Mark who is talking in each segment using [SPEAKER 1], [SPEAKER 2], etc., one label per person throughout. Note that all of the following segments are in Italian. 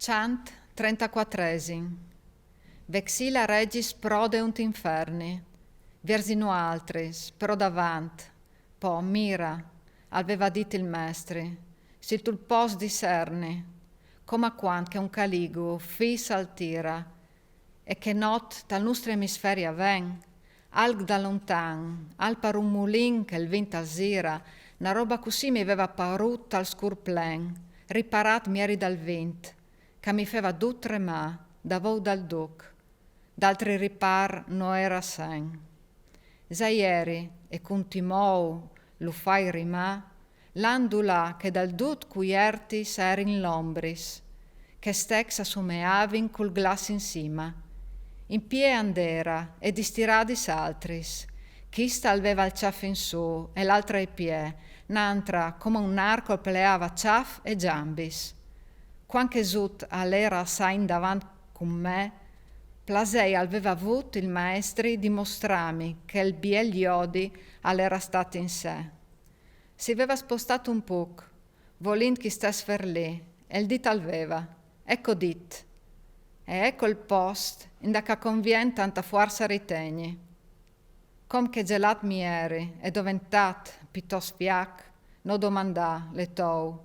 [SPEAKER 1] Chant 34. Vexila regis prodeunt inferni, versino altris, pro davant, po mira, aveva dit il mestri, si tul pos discerni, come quant che un caligo fis altira, e che not dal nostro emisferia ven, alg da lontan, al par un mulin che il vento asira, una roba così mi aveva parut al scur plen, riparat mieri dal vent, che mi feva du tremà, da vo dal duc, d'altri ripar no era sen. Zaieri e continuou lo fai rimà, l'andula che dal dut cuiertis erin l'ombris, che stex assumeavin col glas in cima. In pie andera e distiradis altris, chista alveva il ciaff in su e l'altra ai pie, n'antra come un arco pleava ciaff e giambis. Quanche zut all'era sain davant con me, plasei aveva avut il maestri dimostrami che il biegli odi all'era stato in sé. Si aveva spostato un poc, volint chi stes fer lì, e il dit alveva, ecco dit, e ecco il post inda che convien tanta forza ritegni. Com che gelat mi eri, e doventat, piuttosto fiac, no domandà, le tou,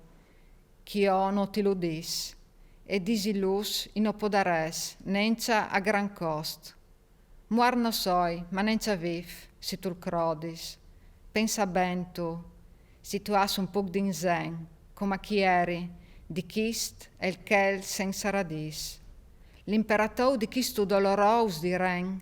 [SPEAKER 1] ch'io no ti ludis, e disillus in opodares, nencia a gran cost. Muar no soi, ma nencia viv, si tu crodis. Pensa ben tu, si tu has un poc d'inzen, come chi eri, di chist e il chel senza radis. L'imperator di chistu dolorous di ren,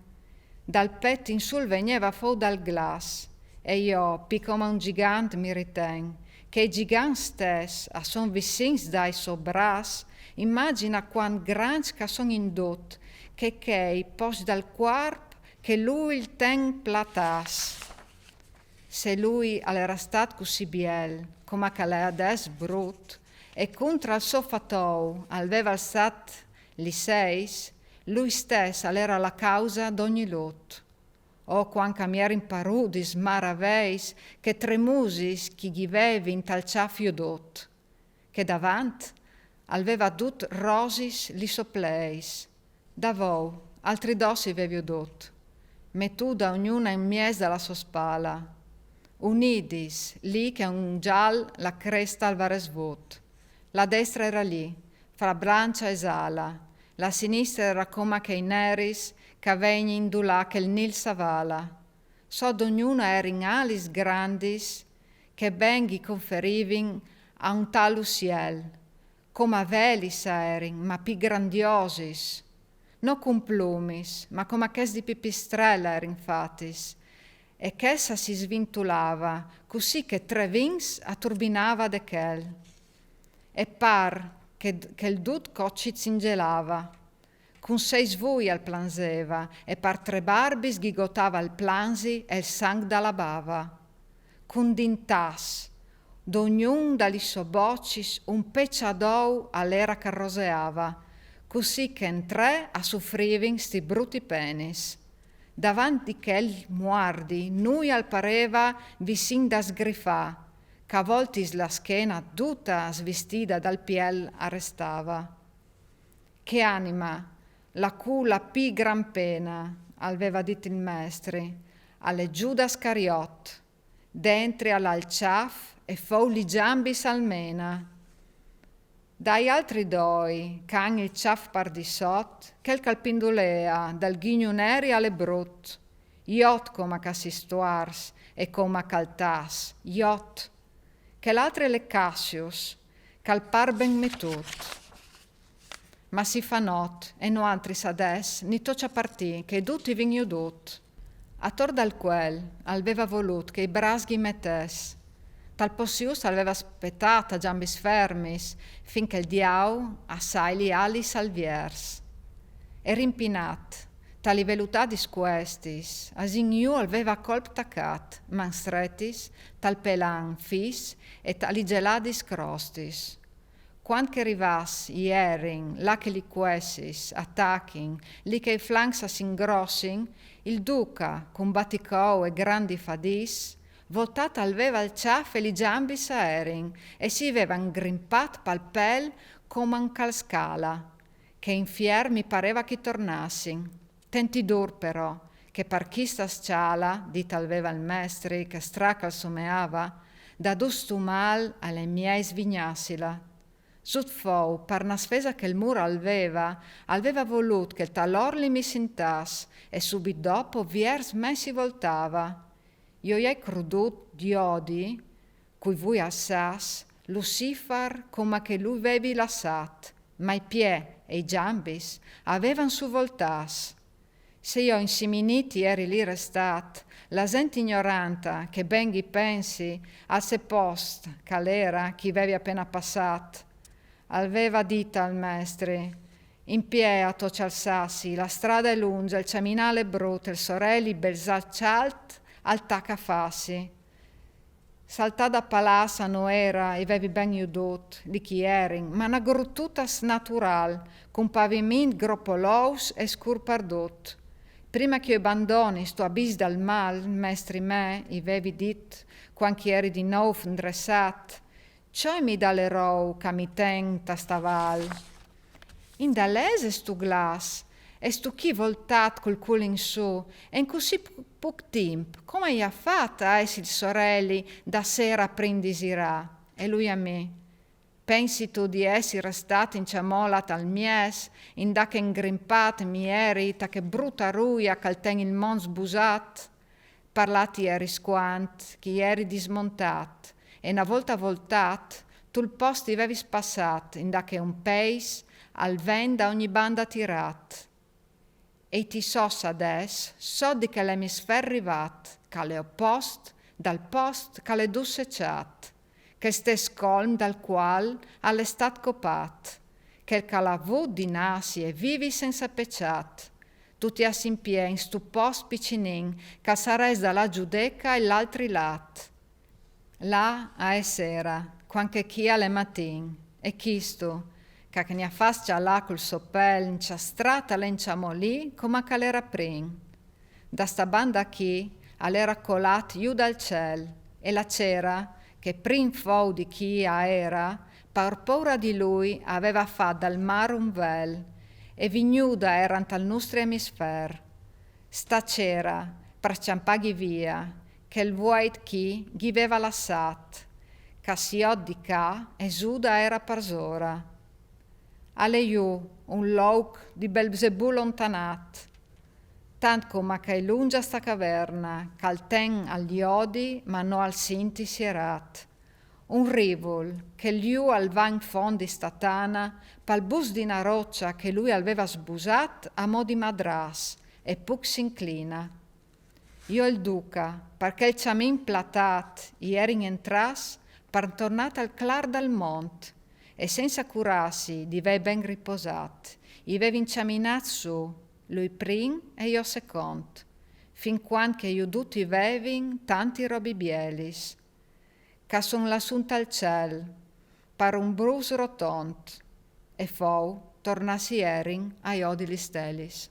[SPEAKER 1] dal pet in sul veniva fo dal glas, e io, pi come un gigant mi riten, che i gigant stes, a son vicins dai so bras, immagina quan grans ca son indot, che chei pos dal quarp che lui il ten platas. Se lui all'era stat così biel, come che l'è ades brut, e contra il suo fatou aveva alzat li seis, lui stes all'era la causa d'ogni lot. O quanca mi era imparu di smaraveis, che tremusis chi ghivevi in tal ciaffio dot, che davant aveva dut rosis li sopleis, davou altri dossi vevi dot, me tu da ognuna in mies dalla sua spalla, unidis lì che un gial la cresta al varesvot, la destra era lì, fra brancia e sala, la sinistra era come che i neris che vegni indulà che il nil savala, so d'ognuna erin alis grandis che benghi conferivin a un tal ciel, come velis erin, ma pi grandiosis, no cum plumis, ma come ches di pipistrella erin fatis, e ch'essa si svintulava, così che tre vins atturbinava de chel. E par che il dut cocci zingelava, con sei svui al planseva, e par tre barbi sghigotava il plansi e il sang dalla bava. Con dintas, d'ognun dagli sobocis un pecciadou all'era carroseava, così che in tre a soffrivin sti brutti penis. Davanti che il muardi, nui al pareva visin da sgrifà, che voltis la schiena tutta svestita dal piel arrestava. Che anima, la cui pi gran pena, aveva dit il mestri, alle Giuda Scariot, dentri all'alciaf e foli giambis almena. Dai altri doi, can il ciaf par di sot, che il calpindulea, dal ghigno neri alle brut, iot come cassistuars e come caltas, iot, che l'altre le Cassius, cal par ben metut. Ma si fa not, e no altri s'ades, ni toccia partì, che tutti vigno dut. Attor dal quel, aveva volut che i brasghi mettes, tal possius aveva aspettata giambis fermis, finché il diau assai li ali salviers. E rimpinat, tali velutadis questis, asigniu aveva colp tacat, man stretis, tal pelan fis, e tali geladis crostis. Quant che rivas ierin, là che li quessis, attachin, lì che i flanks s'ingrossin, il duca, con baticou e grandi fadis, voltat aveva il ciaff e li giambi a erin e si aveva ingrimpat pal pel come un calscala, che in fier mi pareva che tornassi. Tenti dur però, che par chi sta sciala, dita aveva il mestri, che straca il someava, da dustu mal alle miei svignassila. Sut fou, per una spesa che il muro aveva volut che il talor mi sintas e subito dopo viers me si voltava. Io hai credut di odi, cui voi assas, Lucifar come che lui avevi lasciat, ma i pie e i giambis avevan su voltas. Se io insiminiti eri lì restat, la gente ignoranta che ben gli pensi al se post c'era chi avevi appena passat, aveva dita al mestri, in pie a tocialsassi, la strada è lunga, il ciaminale brutto, il sorelli belzaccialt al tacafassi. Saltata da palassa no era, e avevi ben udot, di chi erin, ma una gruttuta natural, con pavimenti groppolous e scurpardot. Prima che io abbandoni sto abis dal mal, mestri me, i avevi dit, quando eri di nou ndressat, ciò mi dalerò che mi tenta staval. In dalese stu glas, e stu chi voltat col culo in su, e in così poco tempo, come hai fatto a essi il sorelli da sera prindisirà? E lui a me. Pensi tu di essi restati in ciamola tal mies, in da che ingrimpat mi eri, ta che brutta ruia che ten il mon sbusat? Parlati eri squant, chi eri dismontat, e una volta voltat, tu il posto avevi spassat, in da che un peis al vent da ogni banda tirat. E ti sos ades, so di che l'emisfer rivat, che le oppost, dal post che le dusse ciat, che ste scolm dal qual alle stat copat, che il calavù di nasi e vivi senza pecciat, tutti assi in pie in stu post piccinin, che sares dalla giudeca e l'altri lat. Là a sera, quanche chi alle matin, e chisto, che ne affascia là col soppel inciastrata l'enciamo lì come che l'era prin. Da sta banda chi all'era colat giù dal ciel e la cera che prin fou di chi a era per paura di lui aveva fatto dal mare un vel e vignuda eran tal nostri emisfer. Sta cera per ciampaghi via che il vuoit chi gli aveva lasciat, che si di ca e suda era parsora. Ale iù un loc di Belzebù lontanat, tant come che lungia sta caverna, c'al ten agli odi, ma no al sinti sierat. Un rivol che liù al van fondi statana, pal bus di una roccia che lui aveva sbusat a mo' di madras, e puc s'inclina. Io il duca, perché il ciamin platat, ierin entras, per tornat al clar dal mont, e senza curarsi di vei ben riposat, i vevi inciaminat su, lui prim e io second, fin quando che io tutti vevin tanti robi bielis, che son l'assunta al ciel, per un brus rotond, e fou tornassi erin ai odi li stelis.